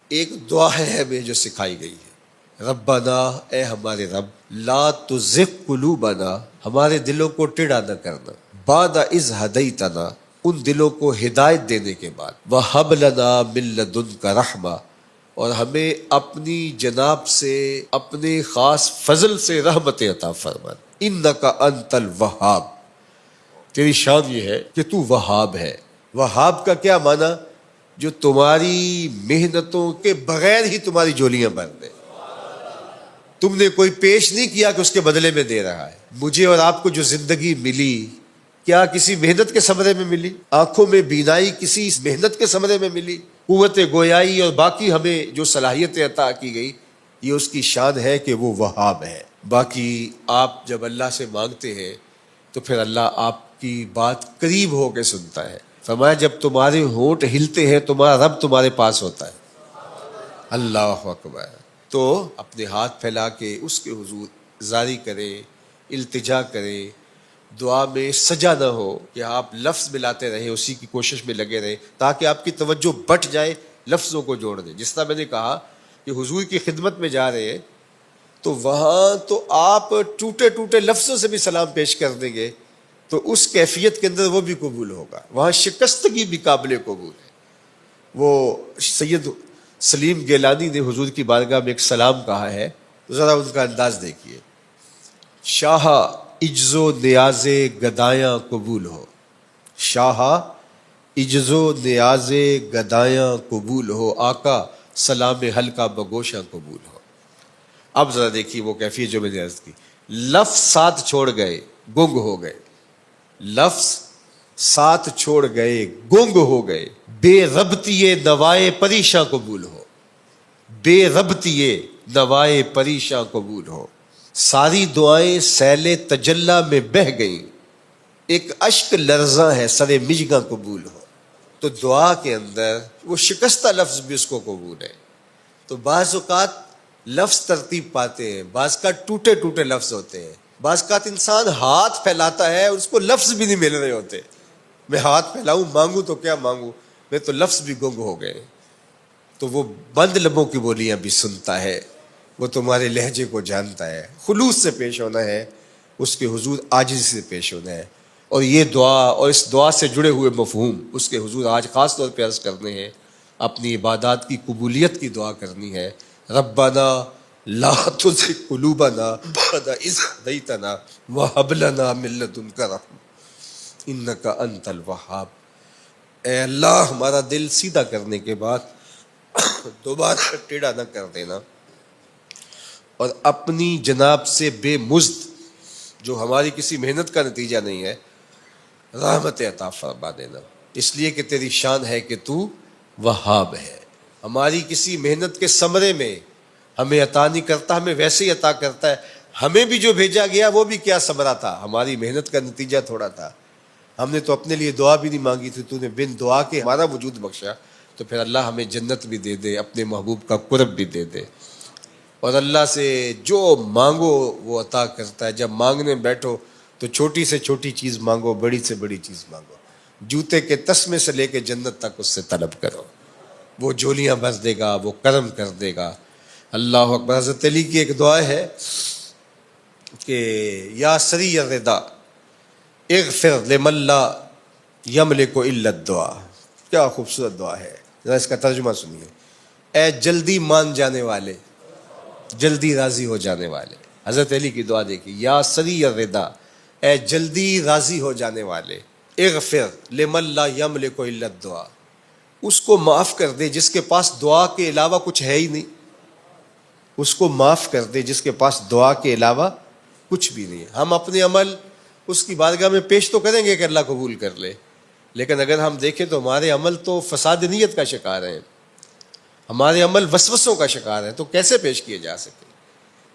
ایک دعا ہے ہمیں جو سکھائی گئی ہے، ربنا، اے ہمارے رب، لا تزغ قلوبنا، ہمارے دلوں کو ٹیڑھا نہ کرنا، بعد اذ ہدیتنا، ان دلوں کو ہدایت دینے کے بعد، وہب لنا من لدنک رحمہ، اور ہمیں اپنی جناب سے، اپنے خاص فضل سے رحمت عطا فرما، انک انت الوہاب، تیری شان یہ ہے کہ تو وہاب ہے۔ وہاب کا کیا معنی؟ جو تمہاری محنتوں کے بغیر ہی تمہاری جولیاں بھر دے، تم نے کوئی پیش نہیں کیا کہ اس کے بدلے میں دے رہا ہے۔ مجھے اور آپ کو جو زندگی ملی، کیا کسی محنت کے ثمرے میں ملی؟ آنکھوں میں بینائی کسی محنت کے ثمرے میں ملی؟ قوت گویائی اور باقی ہمیں جو صلاحیتیں عطا کی گئی، یہ اس کی شان ہے کہ وہ وہاب ہے۔ باقی آپ جب اللہ سے مانگتے ہیں تو پھر اللہ آپ کی بات قریب ہو کے سنتا ہے۔ فرمایا جب تمہارے ہونٹ ہلتے ہیں تمہارا رب تمہارے پاس ہوتا ہے۔ اللہ اکبر۔ تو اپنے ہاتھ پھیلا کے اس کے حضور زاری کریں، التجا کریں، دعا میں سجا نہ ہو کہ آپ لفظ ملاتے رہیں، اسی کی کوشش میں لگے رہیں تاکہ آپ کی توجہ بٹ جائے، لفظوں کو جوڑ دیں۔ جس طرح میں نے کہا کہ حضور کی خدمت میں جا رہے ہیں تو وہاں تو آپ ٹوٹے ٹوٹے لفظوں سے بھی سلام پیش کر دیں گے تو اس کیفیت کے اندر وہ بھی قبول ہوگا۔ وہاں شکستگی بھی قابل قبول ہے۔ وہ سید سلیم گیلانی نے حضور کی بارگاہ میں ایک سلام کہا ہے، ذرا ان کا انداز دیکھیے۔ شاہ عجز و نیاز گدایاں قبول ہو، شاہ عجز و نیاز گدایاں قبول ہو، آقا سلام حلقہ بگوشاں قبول ہو۔ اب ذرا دیکھیے وہ کیفیت جو میں نے عرض کی، لفظ ساتھ چھوڑ گئے گنگ ہو گئے، لفظ ساتھ چھوڑ گئے گنگ ہو گئے، بے ربطیے نوائے پریشاں قبول ہو، بے ربطیے نوائے پریشاں قبول ہو، ساری دعائیں سیل تجلی میں بہہ گئیں، ایک اشک لرزاں ہے سر مژگاں قبول ہو۔ تو دعا کے اندر وہ شکستہ لفظ بھی اس کو قبول ہے۔ تو بعض اوقات لفظ ترتیب پاتے ہیں، بعض کا ٹوٹے ٹوٹے لفظ ہوتے ہیں، بعض کا انسان ہاتھ پھیلاتا ہے اس کو لفظ بھی نہیں مل رہے ہوتے۔ میں ہاتھ پھیلاؤں مانگوں تو کیا مانگوں، میں تو لفظ بھی گنگ ہو گئے۔ تو وہ بند لبوں کی بولیاں بھی سنتا ہے، وہ تمہارے لہجے کو جانتا ہے۔ خلوص سے پیش ہونا ہے، اس کے حضور عاجزی سے پیش ہونا ہے۔ اور یہ دعا اور اس دعا سے جڑے ہوئے مفہوم اس کے حضور آج خاص طور پہ عرض کرنے ہیں۔ اپنی عبادات کی قبولیت کی دعا کرنی ہے۔ ربنا لا تزغ قلوبنا بعد اذ ہدیتنا وہب لنا من لدنک رحمہ انک انت الوہاب۔ اے اللہ ہمارا دل سیدھا کرنے کے بعد دوبارہ ٹیڑھا نہ کر دینا، اور اپنی جناب سے بے مزد، جو ہماری کسی محنت کا نتیجہ نہیں ہے، رحمت عطا فرما دینا، اس لیے کہ تیری شان ہے کہ تو وہاب ہے۔ ہماری کسی محنت کے ثمرے میں ہمیں عطا نہیں کرتا، ہمیں ویسے ہی عطا کرتا ہے۔ ہمیں بھی جو بھیجا گیا وہ بھی کیا ثمرہ تھا، ہماری محنت کا نتیجہ تھوڑا تھا۔ ہم نے تو اپنے لیے دعا بھی نہیں مانگی تھی، تو نے بن دعا کے ہمارا وجود بخشا، تو پھر اللہ ہمیں جنت بھی دے دے، اپنے محبوب کا قرب بھی دے دے۔ اور اللہ سے جو مانگو وہ عطا کرتا ہے۔ جب مانگنے بیٹھو تو چھوٹی سے چھوٹی چیز مانگو، بڑی سے بڑی چیز مانگو، جوتے کے تسمے سے لے کے جنت تک اس سے طلب کرو، وہ جولیاں بھر دے گا، وہ کرم کر دے گا۔ اللہ اکبر۔ حضرت علی کی ایک دعا ہے کہ یا سری الرضا اغفر لمن لا یملک الا الدعاء۔ کیا خوبصورت دعا ہے، ذرا اس کا ترجمہ سنیے۔ اے جلدی مان جانے والے، جلدی راضی ہو جانے والے۔ حضرت علی کی دعا دیکھیے، یا سری الرضا، اے جلدی راضی ہو جانے والے، اغفر لمن لا یملک الا الدعاء، اس کو معاف کر دے جس کے پاس دعا کے علاوہ کچھ ہے ہی نہیں، اس کو معاف کر دے جس کے پاس دعا کے علاوہ کچھ بھی نہیں ہے۔ ہم اپنے عمل اس کی بارگاہ میں پیش تو کریں گے کہ اللہ قبول کر لے، لیکن اگر ہم دیکھیں تو ہمارے عمل تو فساد نیت کا شکار ہیں، ہمارے عمل وسوسوں کا شکار ہیں، تو کیسے پیش کیے جا سکے؟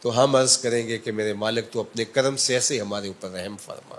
تو ہم عرض کریں گے کہ میرے مالک تو اپنے کرم سے ایسے ہمارے اوپر رحم فرما۔